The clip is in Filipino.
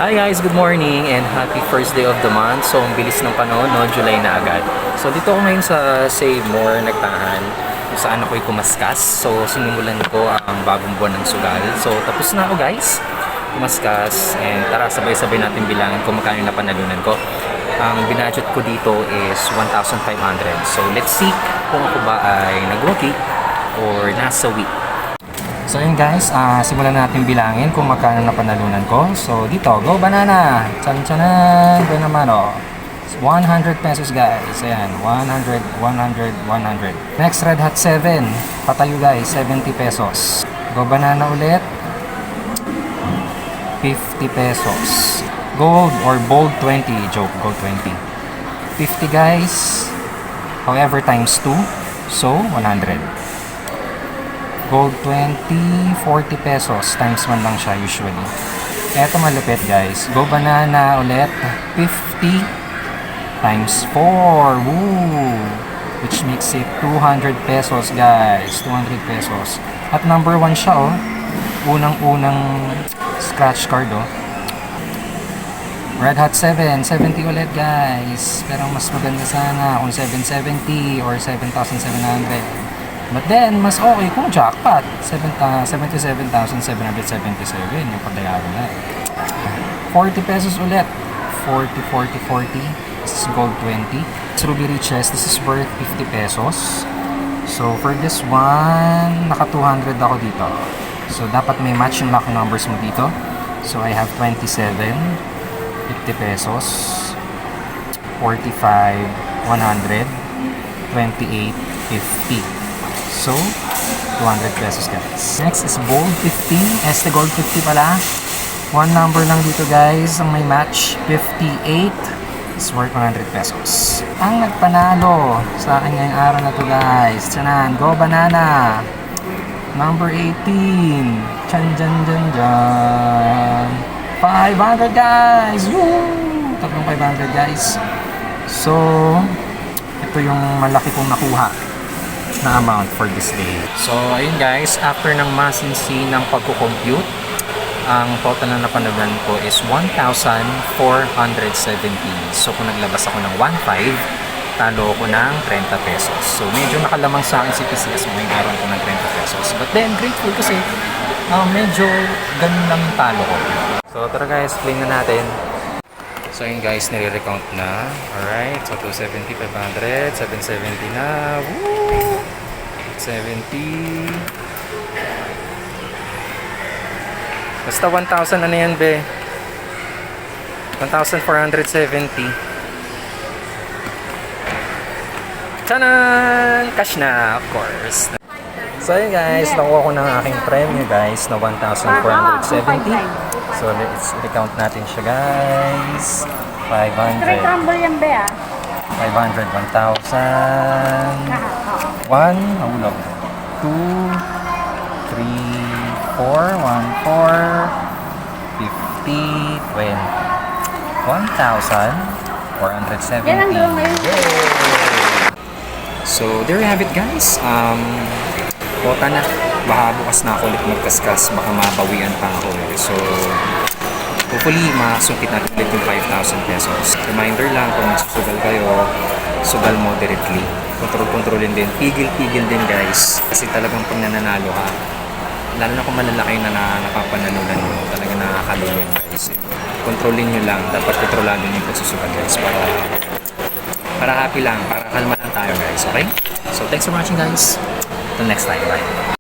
Hi guys, good morning and happy first day of the month. So, ang bilis ng panahon, no? July na agad. So, dito ako ngayon sa Save More, nagtahan, kung saan ako'y kumaskas. So, sinimulan ko ang bagong buwan ng sugal. So, tapos na ako guys, kumaskas. And tara, sabay-sabay natin bilangin kung magkano na panalunan ko. Ang binadget ko dito is 1,500. So, let's see kung ako ba ay nag-rookie or nasawi. So yun guys, simulan natin bilangin kung magkano na panalunan ko. So dito, go banana! Chan-chanan! Go naman o. 100 pesos guys. Ayan, 100, 100, 100. Next, Red Hot 7. Patayo guys, 70 pesos. Go banana ulit. 50 pesos. Gold or bold 20. Joke, gold 20. 50 guys. However, times 2. So, 100. Gold 20, 40 pesos. Times 1 lang siya usually. Eto malupit guys. Go banana ulit. 50 times 4. Woo! Which makes it 200 pesos guys. 200 pesos. At number 1 siya oh. Unang-unang scratch card oh. Red Hot 7. 70 ulit guys. Pero mas maganda sana kung 770 or 7,700. But then, mas okay kung jackpot. 77,777 yung pagdayaran na. 40 pesos ulit. 40, 40, 40. This is gold 20. It's Ruby Riches. This is worth 50 pesos. So, for this one, naka 200 ako dito. So, dapat may match yung lucky numbers mo dito. So, I have 27. 50 pesos. 45. 100. 28. 50. So, 200 pesos guys. Next is Gold 50. Este Gold 50 pala. One number lang dito guys ang may match. 58. It's worth 100 pesos. Ang nagpanalo sa akin ngayong araw na to guys. Tiyanan, Go Banana. Number 18. Chan jan jan jan. 500 guys. Woo! Tatlong 500 guys. So, ito yung malaki kong nakuha na amount for this day. So, ayun guys, after ng masinsi ng pagko-compute, ang total na napanalunan ko is 1,470. So, kung naglabas ako ng 1,500, talo ako ng 30 pesos. So, medyo nakalamang sa akin si PCS ngayong araw ko ng 30 pesos. But then, grateful kasi medyo ganun lang yung talo ko. So, tara guys, claim na natin. So yun guys, nire-recount na. Alright, so 270, 500, 770 na. Woo! 70. Basta 1,000 ano yan be? 1,470. Tanan! Cash na, of course. So yun guys, nakuha ko ng aking premyo guys na 1,470. So let's recount natin siya guys. 500. Straight rumble yan be 500, 1,000. 1, nahulog. 2, 3, 4, 1, 4, 50, 20. 1,470. Yan ang gawin ngayon. So there you have it guys. Kota na. Baka bukas na ako ulit magkaskas. Baka mabawian pa ako eh. So, hopefully, masungkit natin ulit yung 5,000 pesos. Reminder lang, kung nagsusugal kayo, sugal moderately. Kontrolin din. Pigil din guys. Kasi talagang pag nananalo ka, lalo na kung malalaki na napapanalunan mo, talagang nakakaluyan guys. Kontrolin nyo lang. Dapat kontrolado nyo yung pagsusugal guys. Para happy lang. Para kalma lang tayo guys. Okay? So, thanks for watching guys. Till next time. Bye.